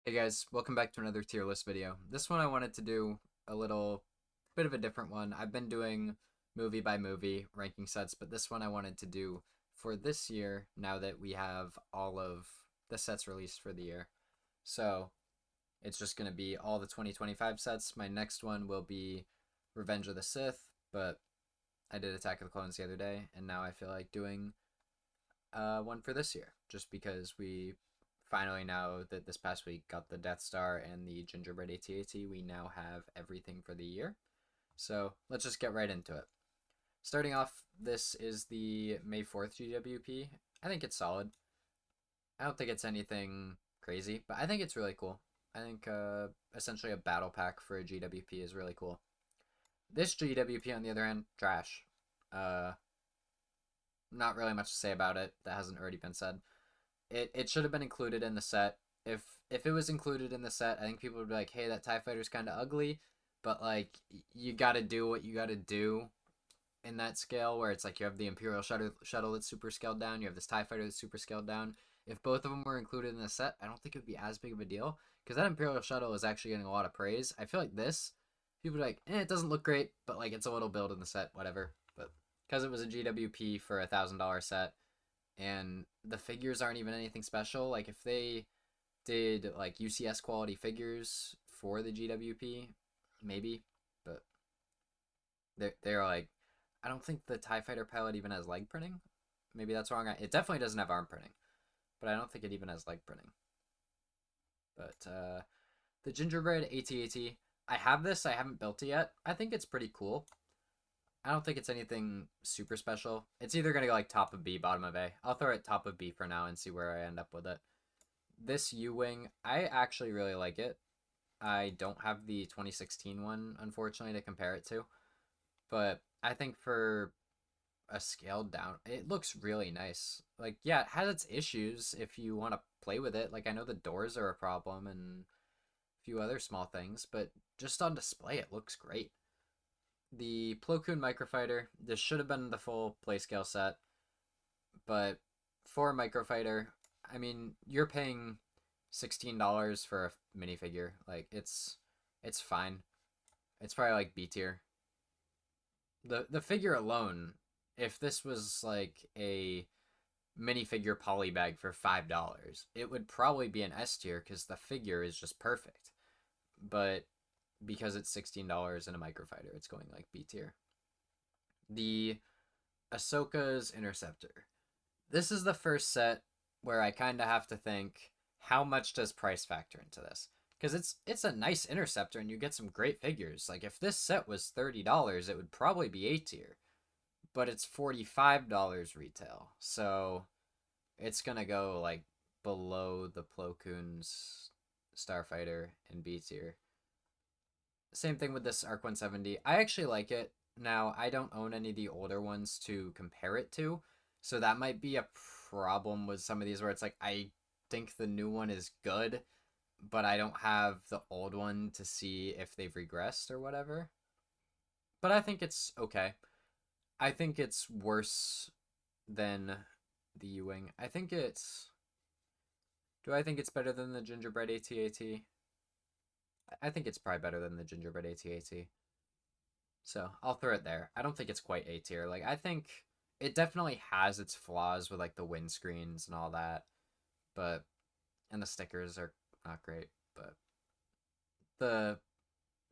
Hey guys, welcome back to another tier list video. This one I wanted to do a little bit of a different one. I've been doing movie by movie ranking sets, but this one I wanted to do for this year now that we have all of the sets released for the year. So it's just going to be all the 2025 sets. My next one will be Revenge of the Sith, but I did Attack of the Clones the other day, and now I feel like doing one for this year, just because we finally, now that this past week got the Death Star and the Gingerbread AT-AT, we now have everything for the year. So let's just get right into it. Starting off, this is the May 4th GWP. I think it's solid. I don't think it's anything crazy, but I think it's really cool. I think essentially a battle pack for a GWP is really cool. This GWP, on the other hand, trash. Uh, Not really much to say about it that hasn't already been said. It should have been included in the set. If it was included in the set, I think people would be like, "Hey, that Tie Fighter's kind of ugly," but like you got to do what you got to do in that scale where it's like you have the Imperial shuttle that's super scaled down, you have this Tie Fighter that's super scaled down. If both of them were included in the set, I don't think it would be as big of a deal because that Imperial shuttle is actually getting a lot of praise. I feel like this, people are like, it doesn't look great, but like it's a little build in the set, whatever. But because it was a GWP for $1,000 set, and the figures aren't even anything special. Like if they did like UCS quality figures for the GWP, maybe, but they're like, I don't think the Tie Fighter pilot even has leg printing. Maybe that's wrong. It definitely doesn't have arm printing, but I don't think it even has leg printing. But the Gingerbread AT-AT, I have this. I haven't built it yet. I think it's pretty cool. I don't think it's anything super special. It's either gonna go like top of B, bottom of A. I'll throw it top of B for now and see where I end up with it. This U-Wing, I actually really like it. I don't have the 2016 one, unfortunately, to compare it to. But I think for a scaled down, it looks really nice. Like, yeah, it has its issues if you want to play with it. Like, I know the doors are a problem and a few other small things, but just on display, it looks great. The Plo Koon Microfighter, this should have been the full playscale set, but for a Microfighter, I mean, you're paying $16 for a minifigure. Like it's fine. It's probably like B tier. The figure alone, if this was like a minifigure polybag for $5, it would probably be an S tier because the figure is just perfect. But because it's $16 in a microfighter, it's going like B tier. The Ahsoka's Interceptor. This is the first set where I kind of have to think, how much does price factor into this? Because it's a nice interceptor and you get some great figures. Like if this set was $30, it would probably be A tier, but it's $45 retail, so it's gonna go like below the Plo Koon's Starfighter in B tier. Same thing with this Arc 170. I actually like it. Now, I don't own any of the older ones to compare it to, so that might be a problem with some of these where it's like I think the new one is good, but I don't have the old one to see if they've regressed or whatever. But I think it's okay. I think it's worse than the U-Wing. I think it's. Do I think it's better than the Gingerbread AT-AT? I think it's probably better than the Gingerbread AT-AT. So I'll throw it there. I don't think it's quite A tier. Like I think it definitely has its flaws with like the windscreens and all that, but and the stickers are not great. But the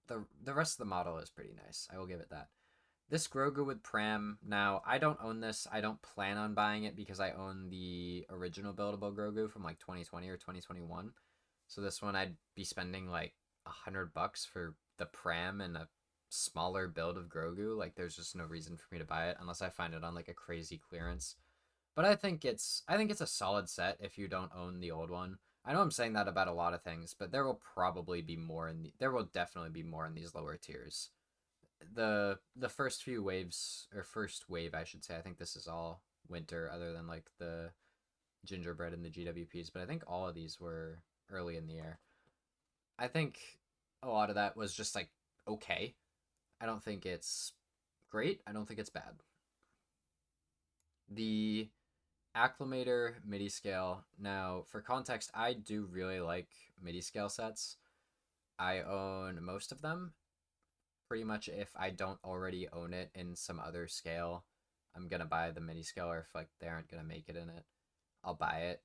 the rest of the model is pretty nice. I will give it that. This Grogu with Pram. Now I don't own this. I don't plan on buying it because I own the original buildable Grogu from like 2020 or 2021. So this one I'd be spending like $100 for the Pram and a smaller build of Grogu. Like there's just no reason for me to buy it unless I find it on like a crazy clearance. But I think it's a solid set if you don't own the old one. I know I'm saying that about a lot of things, but there will probably be more there will definitely be more in these lower tiers. The first few waves, or first wave I should say, I think this is all winter other than like the gingerbread and the GWPs, but I think all of these were early in the year. I think a lot of that was just like okay. I don't think it's great. I don't think it's bad. The Acclimator MIDI scale. Now, for context, I do really like MIDI scale sets. I own most of them. Pretty much if I don't already own it in some other scale, I'm gonna buy the MIDI scale, or if like they aren't gonna make it in it, I'll buy it.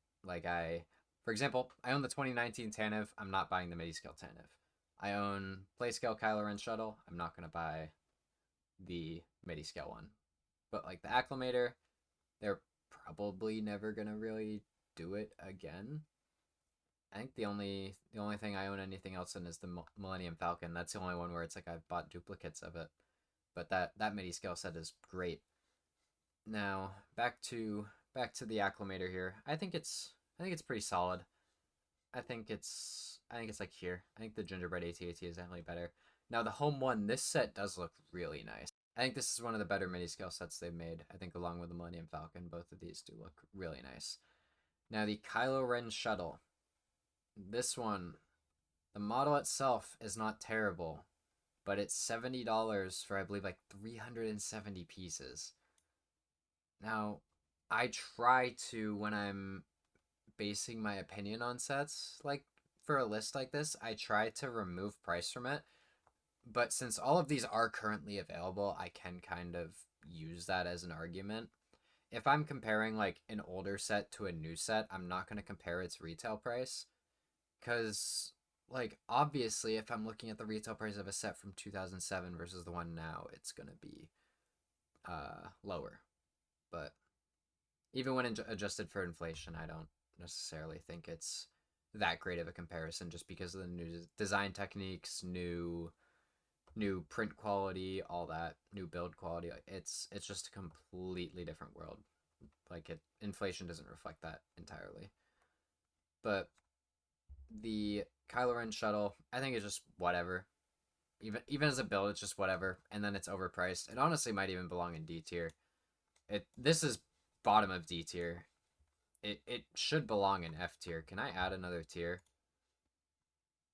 For example, I own the 2019 Tanev. I'm not buying the MIDI scale Tanev. I own Playscale Kylo Ren Shuttle. I'm not gonna buy the MIDI scale one. But like the Acclimator, they're probably never gonna really do it again. I think the only thing I own anything else in is the Millennium Falcon. That's the only one where it's like I've bought duplicates of it. But that MIDI scale set is great. Now back to the Acclimator here. I think it's pretty solid. I think it's like here. I think the Gingerbread AT-AT is definitely better. Now the home one, this set does look really nice. I think this is one of the better MIDI scale sets they've made. I think along with the Millennium Falcon, both of these do look really nice. Now the Kylo Ren Shuttle. This one, the model itself is not terrible, but it's $70 for I believe like 370 pieces. Now, I try to, when I'm basing my opinion on sets, like for a list like this, I try to remove price from it. But since all of these are currently available, I can kind of use that as an argument. If I'm comparing like an older set to a new set, I'm not going to compare its retail price because like obviously if I'm looking at the retail price of a set from 2007 versus the one now, it's going to be lower. But even when adjusted for inflation, I don't necessarily think it's that great of a comparison just because of the new design techniques, new print quality, all that, new build quality. It's just a completely different world. Like inflation doesn't reflect that entirely. But the Kylo Ren shuttle, I think it's just whatever. Even as a build, it's just whatever, and then it's overpriced. It honestly might even belong in D tier. This is bottom of D tier. It should belong in F tier. Can I add another tier?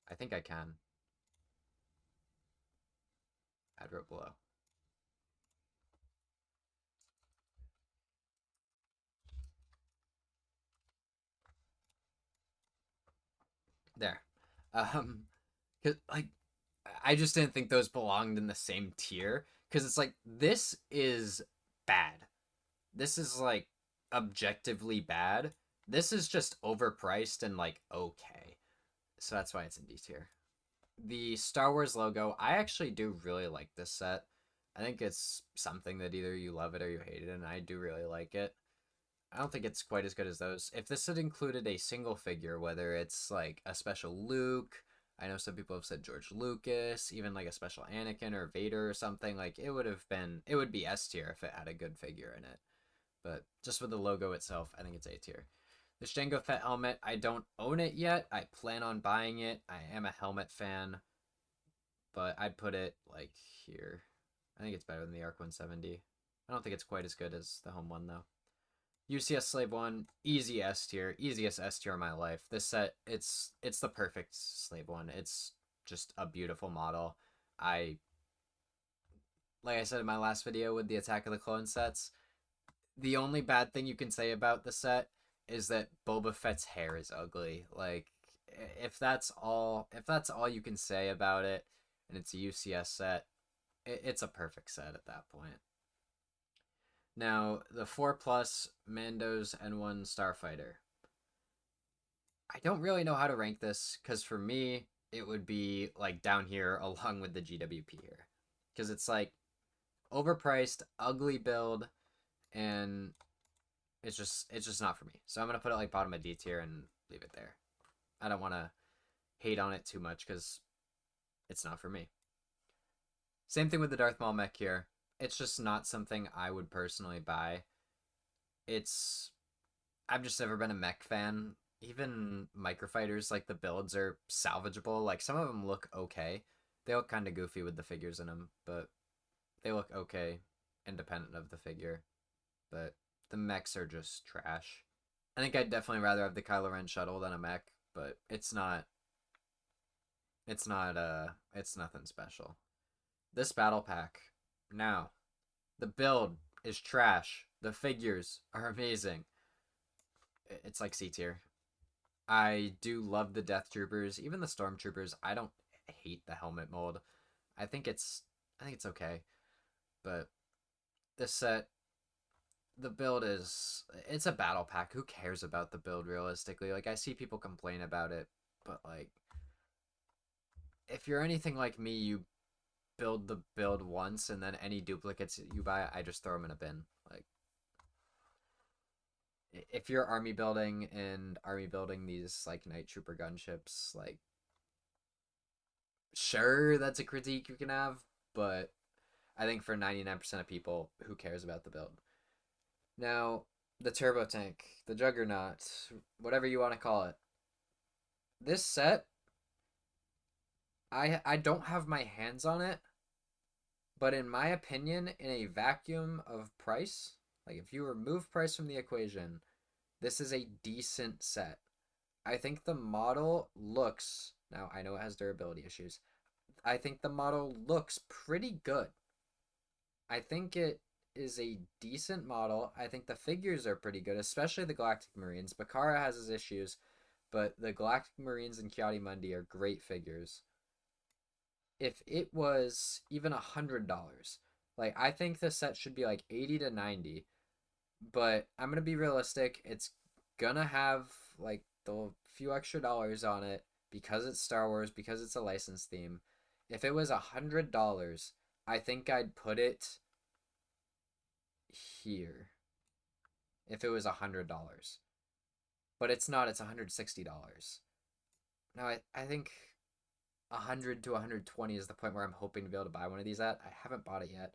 I think I can. Add row below. There. Cause like I just didn't think those belonged in the same tier because it's like this is bad. This is like objectively bad. This is just overpriced and like okay. So that's why it's in D tier. The Star Wars logo, I actually do really like this set. I think it's something that either you love it or you hate it, and I do really like it. I don't think it's quite as good as those. If this had included a single figure, whether it's like a special Luke, I know some people have said George Lucas, even like a special Anakin or Vader or something, like it would be S tier if it had a good figure in it. But just with the logo itself, I think it's A tier. The Jango Fett helmet, I don't own it yet. I plan on buying it. I am a helmet fan, but I'd put it like here. I think it's better than the Arc 170. I don't think it's quite as good as the home one though. UCS Slave 1, easy S tier, easiest S tier of my life. This set, it's the perfect Slave 1. It's just a beautiful model. I like I said in my last video with the Attack of the Clone sets, the only bad thing you can say about the set is that Boba Fett's hair is ugly. Like if that's all you can say about it and it's a UCS set, it's a perfect set at that point. Now, the 4 plus Mando's N1 Starfighter. I don't really know how to rank this because for me, it would be like down here along with the GWP here. Because it's like overpriced, ugly build, and it's just not for me. So I'm gonna put it like bottom of D tier and leave it there. I don't want to hate on it too much because it's not for me. Same thing with the Darth Maul mech here. It's just not something I would personally buy. It's I've just never been a mech fan. Even microfighters, like the builds are salvageable. Like some of them look okay. They look kind of goofy with the figures in them, but they look okay, independent of the figure. But the mechs are just trash. I think I'd definitely rather have the Kylo Ren shuttle than a mech, but it's nothing special. This battle pack. Now, the build is trash. The figures are amazing. it's like C tier. I do love the Death Troopers, even the Stormtroopers. I don't hate the helmet mold. I think it's I think it's okay, but this set, the build is it's a battle pack. Who cares about the build realistically? Like I see people complain about it, but like if you're anything like me, you build the build once and then any duplicates you buy, I just throw them in a bin. Like if you're army building these like night trooper gunships, like sure that's a critique you can have, but I think for 99% of people, who cares about the build? Now, the turbo tank, the juggernaut, whatever you want to call it. This set, I don't have my hands on it, but in my opinion, in a vacuum of price, like if you remove price from the equation, this is a decent set. I think the model looks, now I know it has durability issues. I think the model looks pretty good. I think it is a decent model. I think the figures are pretty good, especially the Galactic Marines. Bakara has his issues, but the Galactic Marines and Kiadi-Mundi are great figures. If it was even $100, like I think the set should be like 80 to 90, but I'm gonna be realistic. It's gonna have like the few extra dollars on it because it's Star Wars, because it's a licensed theme. If it was $100, I think I'd put it here. If it was $100, but it's not. It's $160. Now I think 100 to 120 is the point where I'm hoping to be able to buy one of these at. I haven't bought it yet.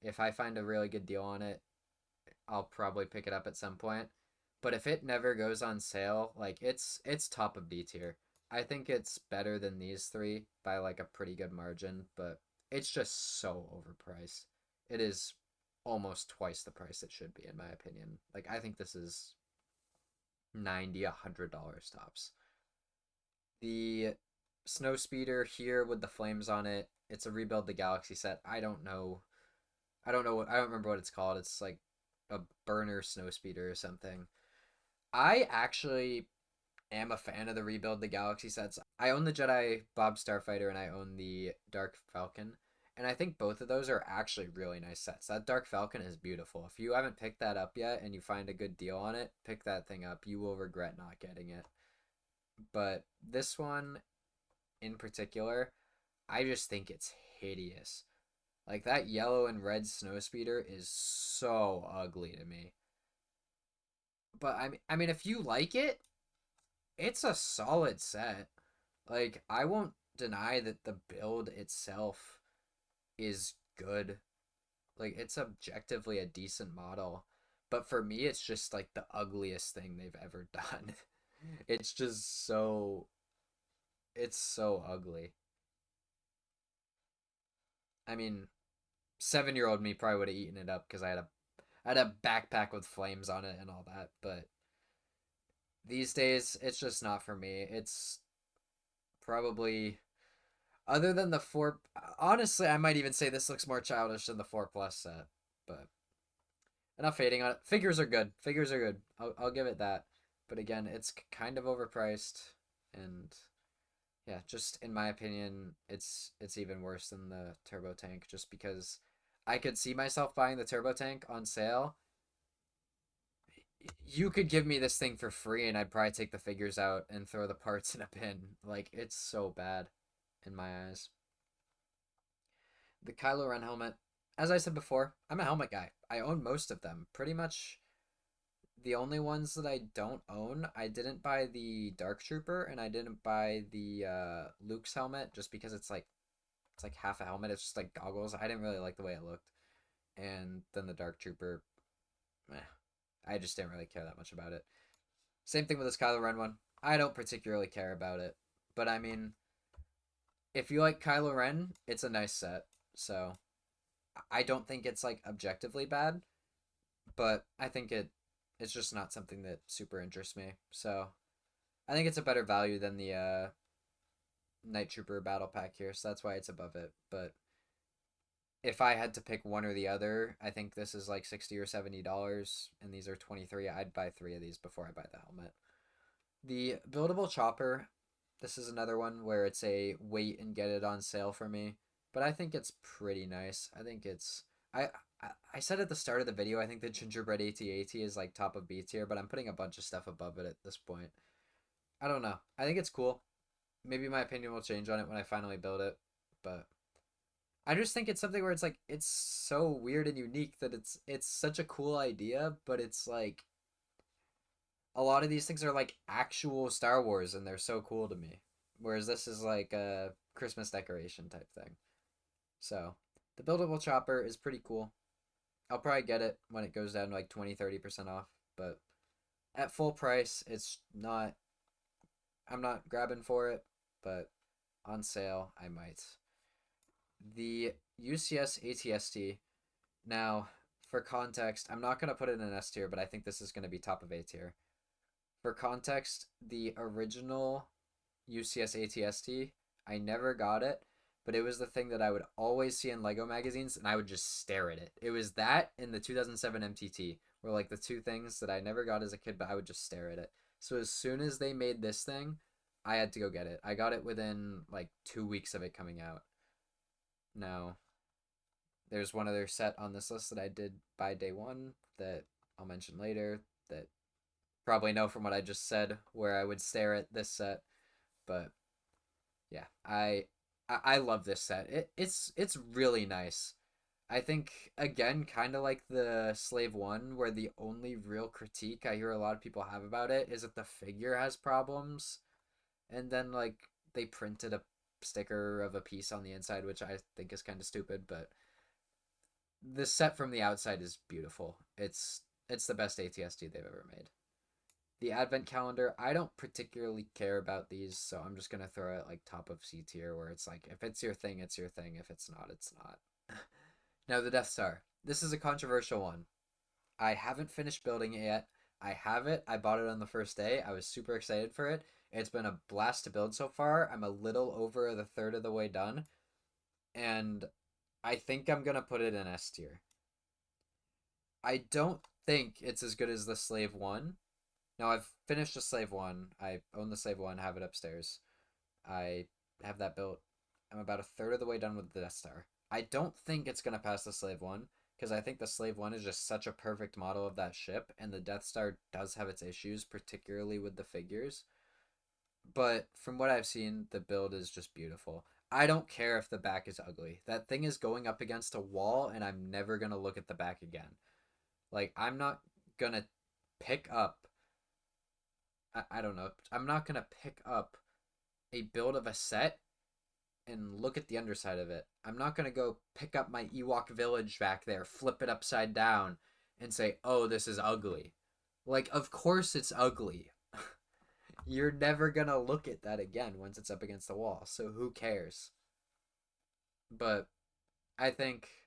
If I find a really good deal on it, I'll probably pick it up at some point. But if it never goes on sale, like it's top of D tier. I think it's better than these three by like a pretty good margin, but it's just so overpriced. It is almost twice the price it should be in my opinion. Like I think this is 90, $100 tops. The snow speeder here with the flames on it, it's a rebuild the galaxy set. I don't remember what it's called. It's like a burner snow speeder or something. I actually am a fan of the rebuild the galaxy sets. I own the Jedi Bob Starfighter and I own the Dark Falcon. And I think both of those are actually really nice sets. That Dark Falcon is beautiful. If you haven't picked that up yet and you find a good deal on it, pick that thing up. You will regret not getting it. But this one in particular, I just think it's hideous. Like that yellow and red snow speeder is so ugly to me. But I mean if you like it, it's a solid set. Like I won't deny that the build itself is good. Like it's objectively a decent model. But for me it's just like the ugliest thing they've ever done. It's just it's so ugly. I mean, 7-year old me probably would have eaten it up because I had a backpack with flames on it and all that, but these days it's just not for me. It's probably other than the 4, honestly I might even say this looks more childish than the 4 plus set, but enough hating on it. Figures are good. Figures are good. I'll give it that. But again, it's kind of overpriced and yeah, just in my opinion, it's even worse than the turbo tank just because I could see myself buying the turbo tank on sale. You could give me this thing for free and I'd probably take the figures out and throw the parts in a bin. Like it's so bad in my eyes. The Kylo Ren helmet, as I said before, I'm a helmet guy. I own most of them. Pretty much the only ones that I don't own, I didn't buy the Dark Trooper and I didn't buy the Luke's helmet just because it's like half a helmet. It's just like goggles. I didn't really like the way it looked. And then the Dark Trooper, meh, I just didn't really care that much about it. Same thing with this Kylo Ren one. I don't particularly care about it. But I mean, if you like Kylo Ren, it's a nice set. So I don't think it's like objectively bad, but I think it's just not something that super interests me. So I think it's a better value than the Night Trooper battle pack here, so that's why it's above it. But if I had to pick one or the other, I think this is like $60 or $70, and these are 23. I'd buy three of these before I buy the helmet. The buildable chopper, this is another one where it's a wait and get it on sale for me, but I think it's pretty nice. I think it's I said at the start of the video, I think the gingerbread AT-AT is like top of B tier, but I'm putting a bunch of stuff above it at this point. I don't know. I think it's cool. Maybe my opinion will change on it when I finally build it, but I just think it's something where it's like it's so weird and unique that it's such a cool idea, but it's like a lot of these things are like actual Star Wars and they're so cool to me. Whereas this is like a Christmas decoration type thing. So the buildable chopper is pretty cool. I'll probably get it when it goes down to like 20-30% off, but at full price it's not, I'm not grabbing for it, but on sale I might. The UCS ATST. Now, for context, I'm not going to put it in S tier, but I think this is going to be top of A tier. For context, the original UCS ATST, I never got it, but it was the thing that I would always see in Lego magazines, and I would just stare at it. It was that and the 2007 MTT were like the two things that I never got as a kid, but I would just stare at it. So as soon as they made this thing, I had to go get it. I got it within like 2 weeks of it coming out. Now, there's one other set on this list that I did buy day one that I'll mention later that probably know from what I just said where I would stare at this set. But yeah, I love this set. It's really nice. I think again, kind of like the Slave One, where the only real critique I hear a lot of people have about it is that the figure has problems, and then like they printed a sticker of a piece on the inside, which I think is kind of stupid. But the set from the outside is beautiful. It's the best ATST they've ever made. The advent calendar, I don't particularly care about these, so I'm just gonna throw it like top of C tier, where it's like if it's your thing, it's your thing. If it's not, it's not. Now the Death Star. This is a controversial one. I haven't finished building it yet. I have it. I bought it on the first day. I was super excited for it. It's been a blast to build so far. I'm a little over the third of the way done, and I think I'm gonna put it in S tier. I don't think it's as good as the Slave One. Now I've finished the Slave One. I own the Slave One, have it upstairs. I have that built. I'm about a third of the way done with the Death Star. I don't think it's gonna pass the Slave One because I think the Slave One is just such a perfect model of that ship, and the Death Star does have its issues, particularly with the figures. But from what I've seen, the build is just beautiful. I don't care if the back is ugly. That thing is going up against a wall, and I'm never gonna look at the back again. Like I'm not gonna pick up. I don't know. I'm not gonna pick up a build of a set and look at the underside of it. I'm not gonna go pick up my Ewok village back there, flip it upside down, and say, "Oh, this is ugly." Like, of course it's ugly. You're never gonna look at that again once it's up against the wall. So who cares? But I think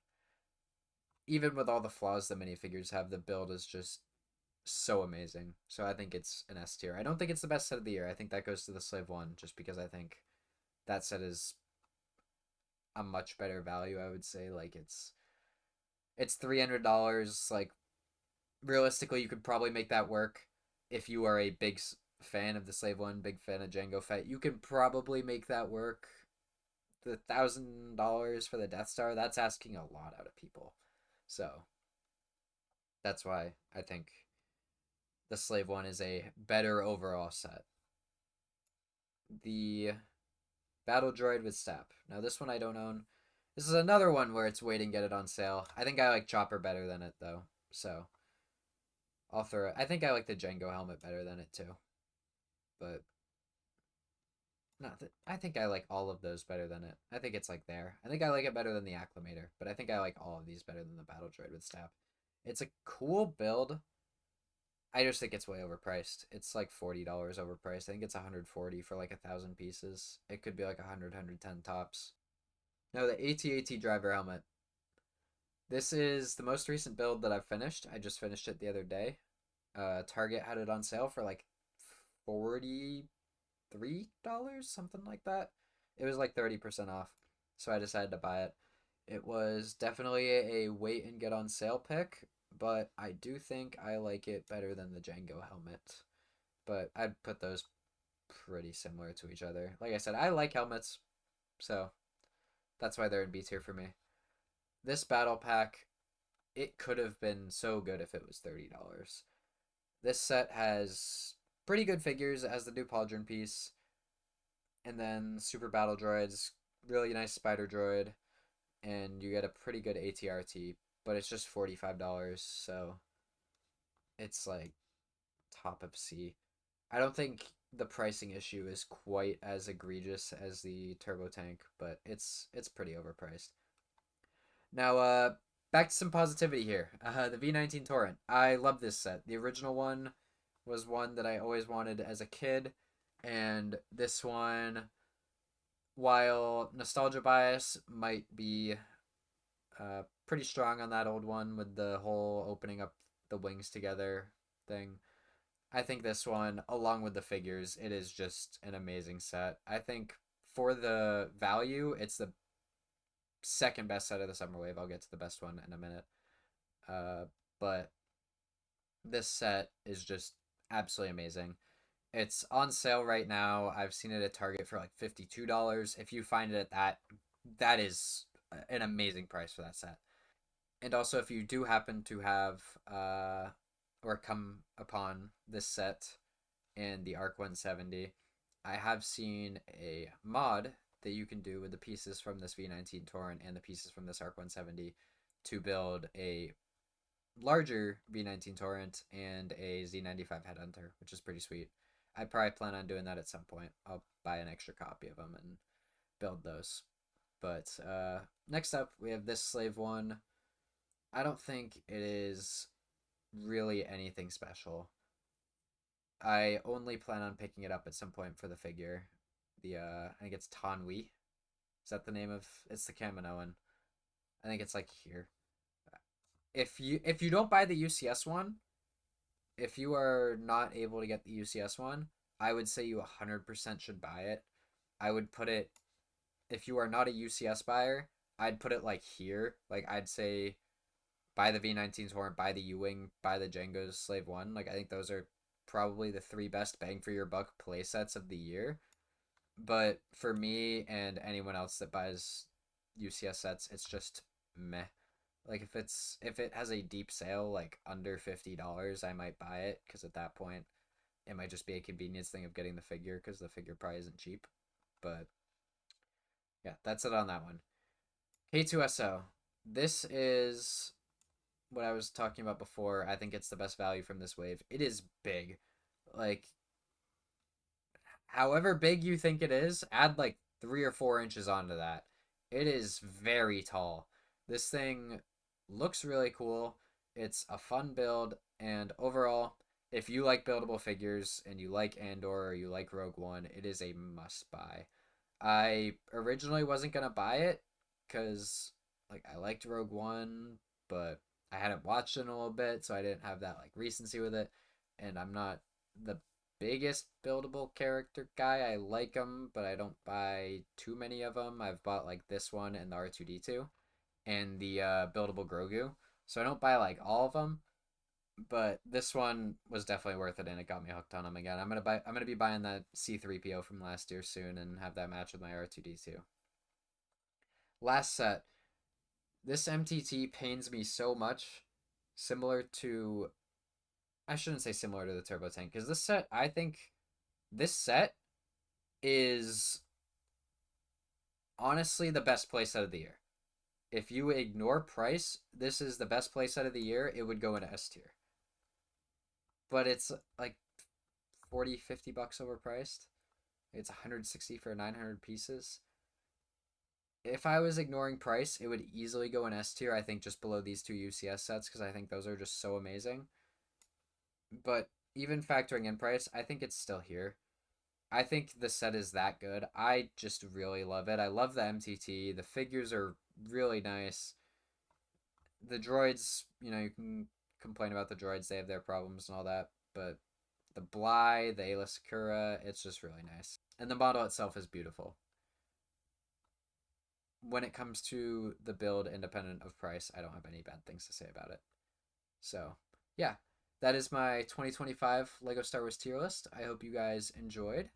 even with all the flaws the minifigures have, the build is just so amazing. So I think it's an S tier. I don't think it's the best set of the year. I think that goes to the Slave One, just because I think that set is a much better value. I would say like it's $300. Like realistically, you could probably make that work if you are a big fan of the Slave One, big fan of Jango Fett. You could probably make that work. The $1,000 for the Death Star, that's asking a lot out of people. So that's why I think the Slave One is a better overall set. The Battle Droid with Stap. Now this one I don't own. This is another one where it's waiting, get it on sale. I think I like Chopper better than it though, so I'll throw it. I think I like the Django helmet better than it too, but not that I think I like all of those better than it. I think it's like there. I think I like it better than the Acclimator, but I think I like all of these better than the Battle Droid with Stap. It's a cool build. I just think it's way overpriced. It's like $40 overpriced. I think it's 140 for like 1,000 pieces. It could be like 110 tops. No, the AT-AT driver helmet. This is the most recent build that I've finished. I just finished it the other day. Target had it on sale for like $43, something like that. It was like 30% off. So I decided to buy it. It was definitely a wait and get on sale pick, but I do think I like it better than the Django helmet. But I'd put those pretty similar to each other. Like I said, I like helmets, so that's why they're in B tier for me. This battle pack, it could have been so good if it was $30. This set has pretty good figures. It has the new Pauldron piece, and then Super Battle Droids, really nice Spider Droid, and you get a pretty good ATRT, but it's just $45, so it's like top of C. I don't think the pricing issue is quite as egregious as the Turbo Tank, but it's pretty overpriced. Now, back to some positivity here. The V19 Torrent. I love this set. The original one was one that I always wanted as a kid, and this one, while nostalgia bias might be pretty strong on that old one with the whole opening up the wings together thing, I think this one, along with the figures, it is just an amazing set. I think for the value, it's the second best set of the summer wave. I'll get to the best one in a minute. Uh, but this set is just absolutely amazing. It's on sale right now. I've seen it at Target for like $52. If you find it at that, that is an amazing price for that set. And also, if you do happen to have or come upon this set in the Arc 170, I have seen a mod that you can do with the pieces from this V19 Torrent and the pieces from this Arc 170 to build a larger V19 Torrent and a Z95 Headhunter, which is pretty sweet. I probably plan on doing that at some point. I'll buy an extra copy of them and build those. But next up, we have this Slave One. I don't think it is really anything special. I only plan on picking it up at some point for the figure. The I think it's Tanwi. Is that the name of? It's the Kaminoan. I think it's like here. If you don't buy the UCS one, if you are not able to get the UCS one, I would say you 100% should buy it. I would put it, if you are not a UCS buyer, I'd put it like here. Like I'd say buy the V19's Horn, buy the U-Wing, buy the Django's Slave 1. Like I think those are probably the three best bang for your buck play sets of the year. But for me and anyone else that buys UCS sets, it's just meh. Like if it has a deep sale like under $50, I might buy it because at that point it might just be a convenience thing of getting the figure because the figure probably isn't cheap. But yeah, that's it on that one. K2SO. This is what I was talking about before. I think it's the best value from this wave. It is big. Like however big you think it is, add like 3 or 4 inches onto that. It is very tall. This thing looks really cool. It's a fun build, and overall, if you like buildable figures and you like Andor or you like Rogue One, it is a must buy. I originally wasn't gonna buy it because like I liked Rogue One, but I hadn't watched it in a little bit, so I didn't have that like recency with it, and I'm not the biggest buildable character guy. I like them, but I don't buy too many of them. I've bought like this one and the R2D2 and the buildable Grogu, so I don't buy like all of them. But this one was definitely worth it, and it got me hooked on them again. I'm gonna be buying that C3PO from last year soon, and have that match with my R2D2. Last set. This MTT pains me so much, similar to I shouldn't say similar to the Turbo Tank because this set I think this set is honestly the best playset of the year. If you ignore price, this is the best playset of the year. It would go in S tier. But it's like 40, $50 overpriced. It's 160 for 900 pieces. If I was ignoring price, it would easily go in S tier. I think just below these two UCS sets because I think those are just so amazing. But even factoring in price, I think it's still here. I think the set is that good. I just really love it. I love the MTT. The figures are really nice. The droids, you can complain about the droids. They have their problems and all that. But the Bly, the Aayla Secura, it's just really nice. And the model itself is beautiful. when it comes to the build independent of price, I don't have any bad things to say about it. So, yeah, that is my 2025 Lego Star Wars tier list. I hope you guys enjoyed.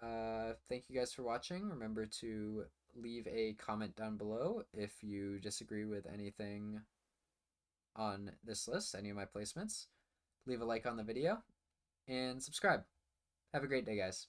Thank you guys for watching. Remember to leave a comment down below if you disagree with anything on this list, any of my placements. Leave a like on the video and subscribe. Have a great day, guys.